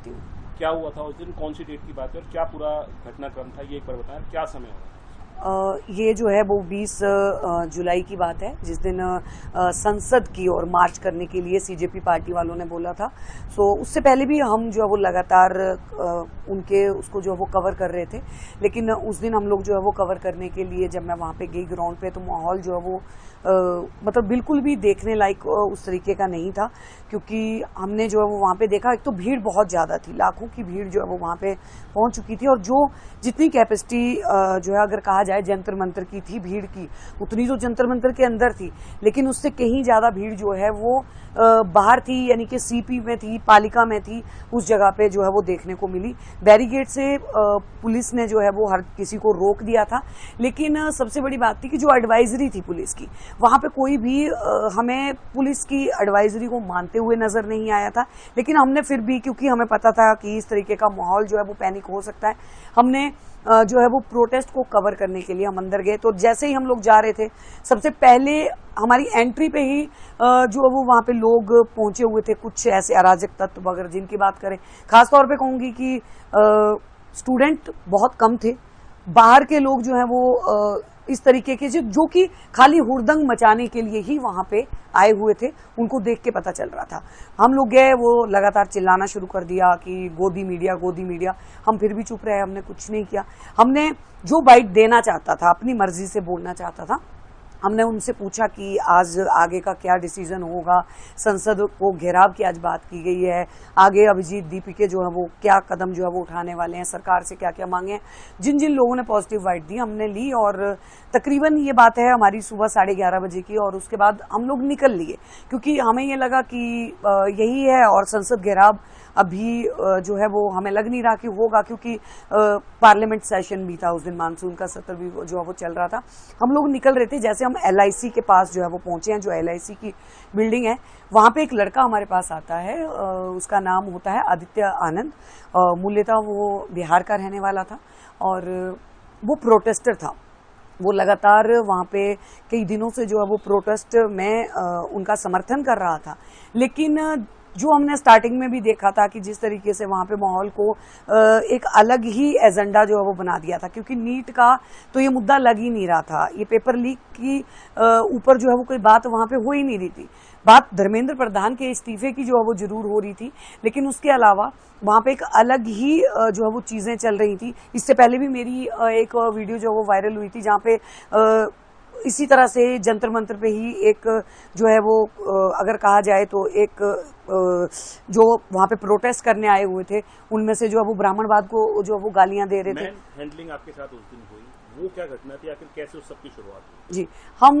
सकती हूँ। क्या हुआ था उस दिन, कौन सी डेट की बात है और क्या पूरा घटनाक्रम था, ये एक बार बताएं, क्या समय हो रहा है? ये जो है वो 20 जुलाई की बात है, जिस दिन संसद की ओर मार्च करने के लिए सीजेपी पार्टी वालों ने बोला था। सो उससे पहले भी हम जो है वो लगातार उनके उसको जो है वो कवर कर रहे थे, लेकिन उस दिन हम लोग जो है वो कवर करने के लिए जब मैं वहाँ पे गई ग्राउंड पे, तो माहौल जो है वो मतलब बिल्कुल भी देखने लायक उस तरीके का नहीं था, क्योंकि हमने जो है वो वहाँ पे देखा, एक तो भीड़ बहुत ज़्यादा थी, लाखों की भीड़ जो है वो वहाँ पे पहुँच चुकी थी, और जो जितनी कैपेसिटी जो है अगर कहा जाए जंतर मंतर की थी भीड़ की, उतनी तो जंतर मंतर के अंदर थी, लेकिन उससे कहीं ज़्यादा भीड़ जो है वो बाहर थी, यानी कि सीपी में थी, पालिका में थी, उस जगह पे जो है वो देखने को मिली। बैरिकेड से पुलिस ने जो है वो हर किसी को रोक दिया था, लेकिन सबसे बड़ी बात थी कि जो एडवाइजरी थी पुलिस की, वहां पे कोई भी हमें पुलिस की एडवाइजरी को मानते हुए नजर नहीं आया था। लेकिन हमने फिर भी, क्योंकि हमें पता था कि इस तरीके का माहौल जो है वो पैनिक हो सकता है, हमने जो है वो प्रोटेस्ट को कवर करने के लिए हम अंदर गए। तो जैसे ही हम लोग जा रहे थे, सबसे पहले हमारी एंट्री पे ही जो वो वहां पे लोग पहुंचे हुए थे, कुछ ऐसे अराजक तत्व अगर जिनकी बात करें, खासतौर पे कहूंगी कि स्टूडेंट बहुत कम थे, बाहर के लोग जो है वो इस तरीके के जो कि खाली हुड़दंग मचाने के लिए ही वहां पे आए हुए थे, उनको देख के पता चल रहा था। हम लोग गए, वो लगातार चिल्लाना शुरू कर दिया कि गोदी मीडिया, गोदी मीडिया। हम फिर भी चुप रहे, हमने कुछ नहीं किया। हमने जो बाइट देना चाहता था, अपनी मर्जी से बोलना चाहता था, हमने उनसे पूछा कि आज आगे का क्या डिसीजन होगा, संसद को घेराव की आज बात की गई है, आगे अभिजीत दीपिके जो है वो क्या कदम जो है वो उठाने वाले हैं, सरकार से क्या क्या मांगे हैं। जिन जिन लोगों ने पॉजिटिव वाइट दी हमने ली, और तकरीबन ये बात है हमारी सुबह 11:30 बजे की, और उसके बाद हम लोग निकल लिए, क्योंकि हमें ये लगा कि यही है, और संसद घेराव अभी जो है वो हमें लग नहीं रहा कि होगा, क्योंकि पार्लियामेंट सेशन भी था उस दिन, मानसून का सत्र भी जो है वो चल रहा था। हम लोग निकल रहे थे, जैसे हम LIC के पास जो है वो पहुंचे हैं, जो LIC की बिल्डिंग है, वहां पे एक लड़का हमारे पास आता है, उसका नाम होता है आदित्य आनंद, मूल्यतः वो बिहार का रहने वाला था, और वो प्रोटेस्टर था। वो लगातार वहां पे कई दिनों से जो है वो प्रोटेस्ट में उनका समर्थन कर रहा था। लेकिन जो हमने स्टार्टिंग में भी देखा था कि जिस तरीके से वहां पे माहौल को एक अलग ही एजेंडा जो है वो बना दिया था, क्योंकि नीट का तो ये मुद्दा लग ही नहीं रहा था, ये पेपर लीक की ऊपर जो है वो कोई बात वहां पे हो ही नहीं रही थी। बात धर्मेंद्र प्रधान के इस्तीफे की जो है वो जरूर हो रही थी, लेकिन उसके अलावा वहां पे एक अलग ही जो है वो चीजें चल रही थी। इससे पहले भी मेरी एक वीडियो जो है वो वायरल हुई थी, जहाँ पे इसी तरह से जंतर मंतर पे ही एक जो है वो अगर कहा जाए तो एक जो वहां पे प्रोटेस्ट करने आए हुए थे, उनमें से जो है वो ब्राह्मणवाद को जो वो गालियां दे रहे थे। हैंडलिंग आपके साथ उस दिन हुई, वो क्या घटना थी, आखिर कैसे उस सब की शुरुआत हुई? जी, हम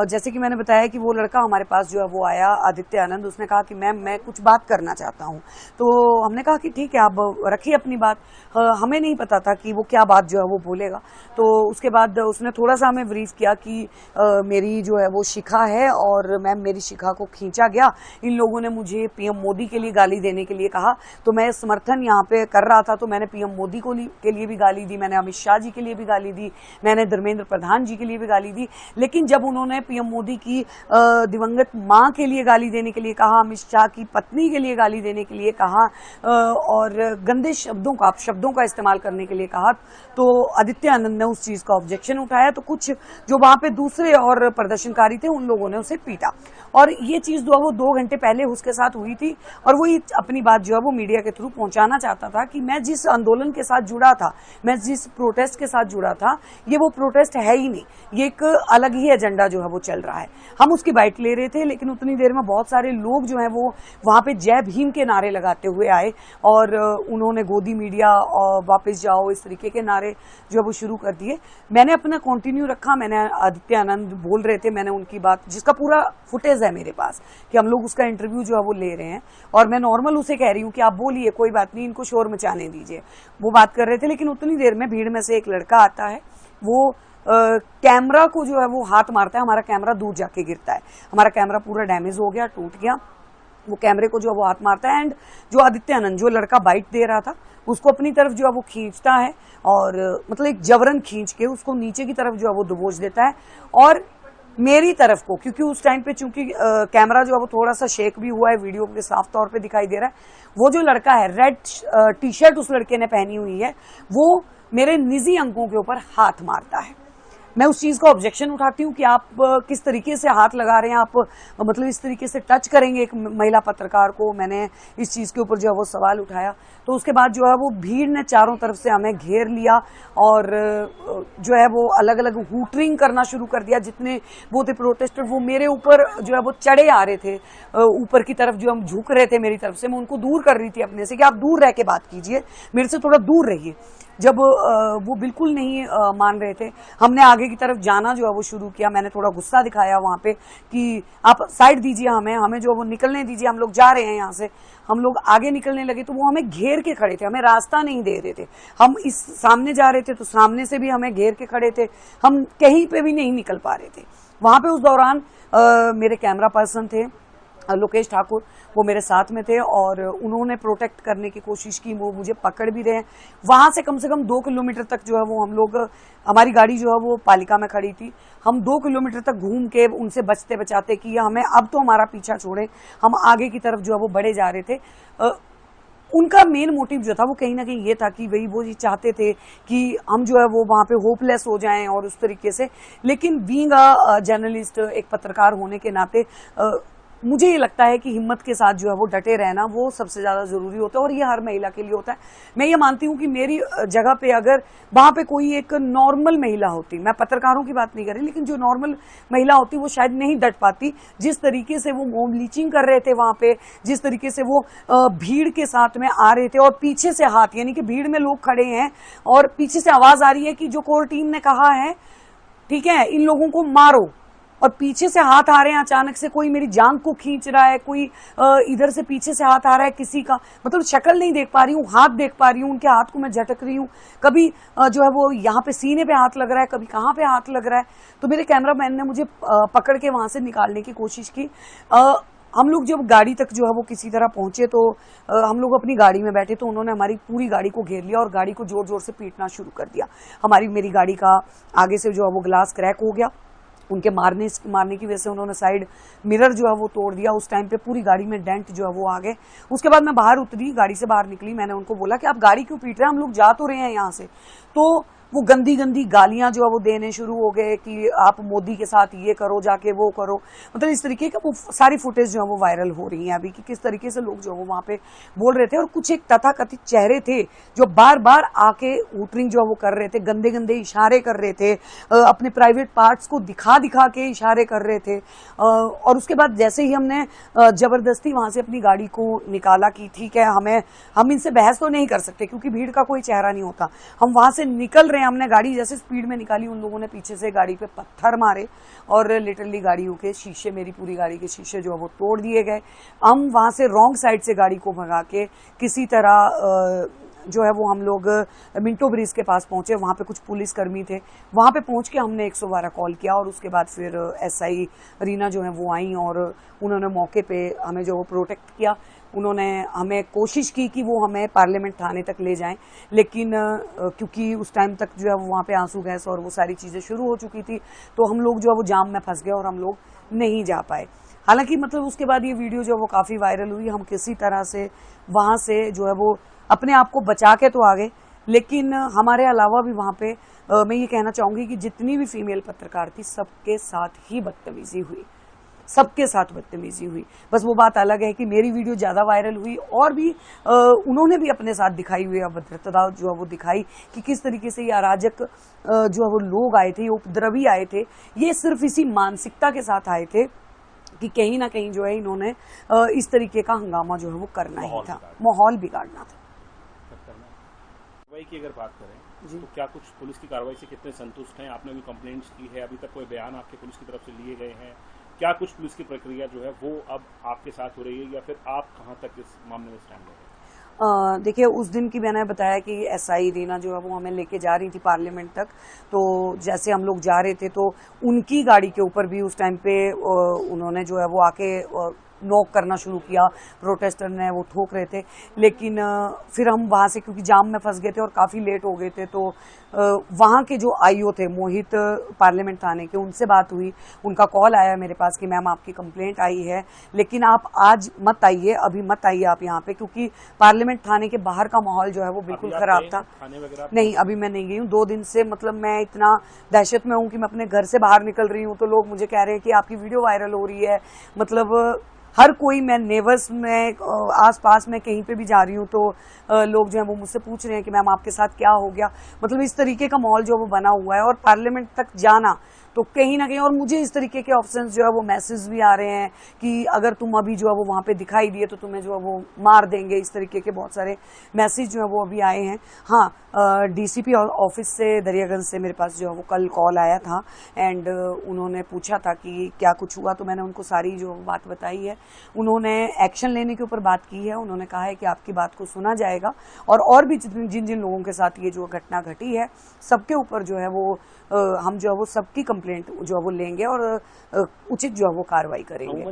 जैसे कि मैंने बताया कि वो लड़का हमारे पास जो है वो आया, आदित्य आनंद, उसने कहा कि मैम मैं कुछ बात करना चाहता हूँ। तो हमने कहा कि ठीक है, आप रखिए अपनी बात। हमें नहीं पता था कि वो क्या बात जो है वो बोलेगा। तो उसके बाद उसने थोड़ा सा हमें ब्रीफ किया कि मेरी जो है वो शिखा है, और मैम मेरी शिखा को खींचा गया, इन लोगों ने मुझे PM मोदी के लिए गाली देने के लिए कहा, तो मैं समर्थन यहाँ पे कर रहा था, तो मैंने PM मोदी के लिए भी गाली दी, मैंने अमित शाह जी के लिए भी गाली दी, मैंने धर्मेंद्र प्रधान जी के लिए भी गाली दी। लेकिन जब उन्होंने PM मोदी की दिवंगत मां के लिए गाली देने के लिए कहा, अमित शाह की पत्नी के लिए गाली देने के लिए कहा, और गंदे शब्दों का इस्तेमाल करने के लिए कहा, तो आदित्य आनंद ने उस चीज का ऑब्जेक्शन उठाया। तो कुछ जो वहां पे दूसरे और प्रदर्शनकारी थे, उन लोगों ने उसे पीटा, और ये चीज जो है वो 2 घंटे पहले उसके साथ हुई थी, और वो अपनी बात जो है वो मीडिया के थ्रू पहुंचाना चाहता था कि मैं जिस आंदोलन के साथ जुड़ा था, मैं जिस प्रोटेस्ट के साथ जुड़ा था, ये वो प्रोटेस्ट है ही नहीं, ये एक अलग ही एजेंडा जो है वो चल रहा है। हम उसकी बाइट ले रहे थे, लेकिन उतनी देर में बहुत सारे लोग जो है वो वहां पे जय भीम के नारे लगाते हुए आए, और उन्होंने गोदी मीडिया और वापस जाओ, इस तरीके के नारे जो है वो शुरू कर दिए। मैंने अपना कंटिन्यू रखा, मैंने आदित्य आनंद बोल रहे थे, मैंने उनकी बात, जिसका पूरा फुटेज है मेरे पास कि हम लोग उसका इंटरव्यू जो है वो ले रहे हैं, और मैं नॉर्मल उसे कह रही हूँ कि आप बोलिए, कोई बात नहीं, इनको शोर मचाने दीजिए। वो बात कर रहे थे, लेकिन उतनी देर में भीड़ में से एक लड़का आता है, वो कैमरा को जो है वो हाथ मारता है, हमारा कैमरा दूर जाके गिरता है, हमारा कैमरा पूरा डैमेज हो गया, टूट गया। वो कैमरे को जो है वो हाथ मारता है, एंड जो आदित्य आनंद, जो लड़का बाइट दे रहा था, उसको अपनी तरफ जो है वो खींचता है, और मतलब एक जबरन खींच के उसको नीचे की तरफ जो है वो दबोच देता है, और मेरी तरफ को, क्योंकि उस टाइम पे चूंकि कैमरा जो है वो थोड़ा सा शेक भी हुआ है, वीडियो पे साफ तौर पे दिखाई दे रहा है। वो जो लड़का है, रेड टी शर्ट उस लड़के ने पहनी हुई है, वो मेरे निजी अंगों के ऊपर हाथ मारता है। मैं उस चीज का ऑब्जेक्शन उठाती हूँ कि आप किस तरीके से हाथ लगा रहे हैं, आप मतलब इस तरीके से टच करेंगे एक महिला पत्रकार को। मैंने इस चीज के ऊपर जो है वो सवाल उठाया। तो उसके बाद जो है वो भीड़ ने चारों तरफ से हमें घेर लिया और जो है वो अलग अलग हूटरिंग करना शुरू कर दिया। जितने वो थे प्रोटेस्टर, वो मेरे ऊपर जो है वो चढ़े आ रहे थे, ऊपर की तरफ जो हम झुक रहे थे मेरी तरफ से। मैं उनको दूर कर रही थी अपने से कि आप दूर रह के बात कीजिए, मेरे से थोड़ा दूर रहिए। जब वो बिल्कुल नहीं मान रहे थे, हमने आगे की तरफ जाना जो है वो शुरू किया। मैंने थोड़ा गुस्सा दिखाया वहां पे कि आप साइड दीजिए, हमें जो वो निकलने दीजिए, हम लोग जा रहे हैं यहाँ से। हम लोग आगे निकलने लगे तो वो हमें घेर के खड़े थे, हमें रास्ता नहीं दे रहे थे। हम इस सामने जा रहे थे तो सामने से भी हमें घेर के खड़े थे, हम कहीं पे भी नहीं निकल पा रहे थे। वहां पे उस दौरान मेरे कैमरा पर्सन थे लोकेश ठाकुर, वो मेरे साथ में थे और उन्होंने प्रोटेक्ट करने की कोशिश की। वो मुझे पकड़ भी रहे। वहां से कम 2 किलोमीटर तक जो है वो हम लोग, हमारी गाड़ी जो है वो पालिका में खड़ी थी, हम 2 किलोमीटर तक घूम के उनसे बचते बचाते कि हमें अब तो हमारा पीछा छोड़े, हम आगे की तरफ जो है वो बढ़े जा रहे थे। उनका मेन मोटिव जो था वो कहीं ना कहीं ये था कि वही वो ये चाहते थे कि हम जो है वो वहां पे होपलेस हो जाएं और उस तरीके से। लेकिन बीइंग अ जर्नलिस्ट, एक पत्रकार होने के नाते मुझे ये लगता है कि हिम्मत के साथ जो है वो डटे रहना वो सबसे ज्यादा जरूरी होता है और ये हर महिला के लिए होता है। मैं ये मानती हूँ कि मेरी जगह पे अगर वहां पे कोई एक नॉर्मल महिला होती, मैं पत्रकारों की बात नहीं कर रही, लेकिन जो नॉर्मल महिला होती वो शायद नहीं डट पाती। जिस तरीके से वो मोम लीचिंग कर रहे थे वहां पे, जिस तरीके से वो भीड़ के साथ में आ रहे थे और पीछे से हाथ, यानी कि भीड़ में लोग खड़े हैं और पीछे से आवाज आ रही है कि जो कोर टीम ने कहा है ठीक है इन लोगों को मारो, और पीछे से हाथ आ रहे हैं। अचानक से कोई मेरी जांघ को खींच रहा है, कोई इधर से पीछे से हाथ आ रहा है किसी का, मतलब शक्ल नहीं देख पा रही हूँ, हाथ देख पा रही हूँ, उनके हाथ को मैं झटक रही हूँ। कभी जो है वो यहाँ पे सीने पे हाथ लग रहा है, कभी कहाँ पे हाथ लग रहा है। तो मेरे कैमरामैन ने मुझे पकड़ के वहां से निकालने की कोशिश की। हम लोग जब गाड़ी तक जो है वो किसी तरह पहुंचे तो हम लोग अपनी गाड़ी में बैठे तो उन्होंने हमारी पूरी गाड़ी को घेर लिया और गाड़ी को जोर जोर से पीटना शुरू कर दिया। मेरी गाड़ी का आगे से जो है वो ग्लास क्रैक हो गया। उनके मारने की वजह से उन्होंने साइड मिरर जो है वो तोड़ दिया। उस टाइम पे पूरी गाड़ी में डेंट जो है वो आ गए। उसके बाद मैं बाहर उतरी, गाड़ी से बाहर निकली। मैंने उनको बोला कि आप गाड़ी क्यों पीट रहे हैं, हम लोग जा तो रहे हैं यहाँ से। तो वो गंदी गंदी गालियां जो है वो देने शुरू हो गए कि आप मोदी के साथ ये करो, जाके वो करो। मतलब इस तरीके का वो सारी फुटेज जो है वो वायरल हो रही है अभी कि किस तरीके से लोग जो है वो वहां पे बोल रहे थे। और कुछ एक तथाकथित चेहरे थे जो बार बार आके हूटरिंग जो है वो कर रहे थे, गंदे गंदे इशारे कर रहे थे, अपने प्राइवेट पार्ट्स को दिखा दिखा के इशारे कर रहे थे। और उसके बाद जैसे ही हमने जबरदस्ती वहां से अपनी गाड़ी को निकाला कि ठीक है हम इनसे बहस तो नहीं कर सकते क्योंकि भीड़ का कोई चेहरा नहीं होता, हम वहां से निकल रहे हैं। हमने गाड़ी जैसे स्पीड में निकाली, उन लोगों ने पीछे से गाड़ी पे पत्थर मारे और लिटरली गाड़ियों के शीशे, मेरी पूरी गाड़ी के शीशे जो है वो तोड़ दिए गए। हम वहां से रॉन्ग साइड से गाड़ी को भगा के किसी तरह जो है वो हम लोग मिंटो ब्रिज के पास पहुंचे। वहां पे कुछ पुलिस कर्मी थे, वहां पे पहुंच के हमने 112 कॉल किया और उसके बाद फिर एसआई रीना जो है वो आई और उन्होंने मौके पे हमें जो वो प्रोटेक्ट किया। उन्होंने हमें कोशिश की कि वो हमें पार्लियामेंट थाने तक ले जाएं, लेकिन क्योंकि उस टाइम तक जो है वो वहां पे आंसू गैस और वो सारी चीजें शुरू हो चुकी थी तो हम लोग जो है वो जाम में फंस गए और हम लोग नहीं जा पाए। हालांकि मतलब उसके बाद ये वीडियो जो है वो काफी वायरल हुई। हम किसी तरह से वहां से जो है वो अपने आप को बचा के तो आ गए, लेकिन हमारे अलावा भी वहां पे मैं ये कहना चाहूंगी कि जितनी भी फीमेल पत्रकार थी सबके साथ ही बदतमीजी हुई, सबके साथ बदतमीजी हुई। बस वो बात अलग है कि मेरी वीडियो ज्यादा वायरल हुई और भी उन्होंने भी अपने साथ दिखाई हुई अभद्रता जो है वो दिखाई कि किस तरीके से ये अराजक जो है वो लोग आए थे, ये उपद्रवी आए थे। ये सिर्फ इसी मानसिकता के साथ आए थे कि कहीं ना कहीं जो है इन्होंने इस तरीके का हंगामा जो है वो करना ही था, माहौल बिगाड़ना था। कार्रवाई की अगर बात करें तो क्या कुछ पुलिस की कार्रवाई से कितने संतुष्ट हैं? आपने भी कंप्लेंट्स की है, अभी तक कोई बयान आपके पुलिस की तरफ से लिए गए हैं? क्या कुछ पुलिस की प्रक्रिया जो है वो अब आपके साथ हो रही है या फिर आप कहां तक इस मामले में स्टैंड हो रहे हैं? देखिए, उस दिन की मैंने बताया कि एसआई रीना जो है वो हमें लेके जा रही थी पार्लियामेंट तक। तो जैसे हम लोग जा रहे थे तो उनकी गाड़ी के ऊपर भी उस टाइम पे उन्होंने जो है वो आके नॉक करना शुरू किया, प्रोटेस्टर ने वो ठोक रहे थे। लेकिन फिर हम वहाँ से, क्योंकि जाम में फंस गए थे और काफ़ी लेट हो गए थे, तो वहाँ के जो आईओ थे मोहित पार्लियामेंट थाने के, उनसे बात हुई। उनका कॉल आया मेरे पास कि मैम आपकी कंप्लेंट आई है, लेकिन आप आज मत आइए, अभी मत आइए आप यहाँ पे, क्योंकि पार्लियामेंट थाने के बाहर का माहौल जो है वो बिल्कुल खराब था। नहीं, अभी मैं नहीं गई हूँ 2 दिन से। मतलब मैं इतना दहशत में हूँ कि मैं अपने घर से बाहर निकल रही हूँ तो लोग मुझे कह रहे हैं कि आपकी वीडियो वायरल हो रही है। मतलब हर कोई, मैं नेबर्स में आस पास में कहीं पे भी जा रही हूँ तो लोग जो है वो मुझसे पूछ रहे हैं कि मैम आपके साथ क्या हो गया। मतलब इस तरीके का माहौल जो वो बना हुआ है, और पार्लियामेंट तक जाना तो कहीं ना कहीं, और मुझे इस तरीके के ऑप्शंस जो है वो मैसेज भी आ रहे हैं कि अगर तुम अभी जो है वो वहां पे दिखाई दिए तो तुम्हें जो है वो मार देंगे। इस तरीके के बहुत सारे मैसेज जो है वो अभी आए हैं। हाँ, डीसीपी ऑफिस से, दरियागंज से मेरे पास जो है वो कल कॉल आया था, एंड उन्होंने पूछा था कि क्या कुछ हुआ, तो मैंने उनको सारी जो बात बताई है। उन्होंने एक्शन लेने के ऊपर बात की है। उन्होंने कहा है कि आपकी बात को सुना जाएगा, और भी जिन जिन लोगों के साथ ये जो घटना घटी है सबके ऊपर जो है वो हम जो है वो सबकी कंप्लेंट जो है वो लेंगे और उचित जो है वो कार्रवाई करेंगे।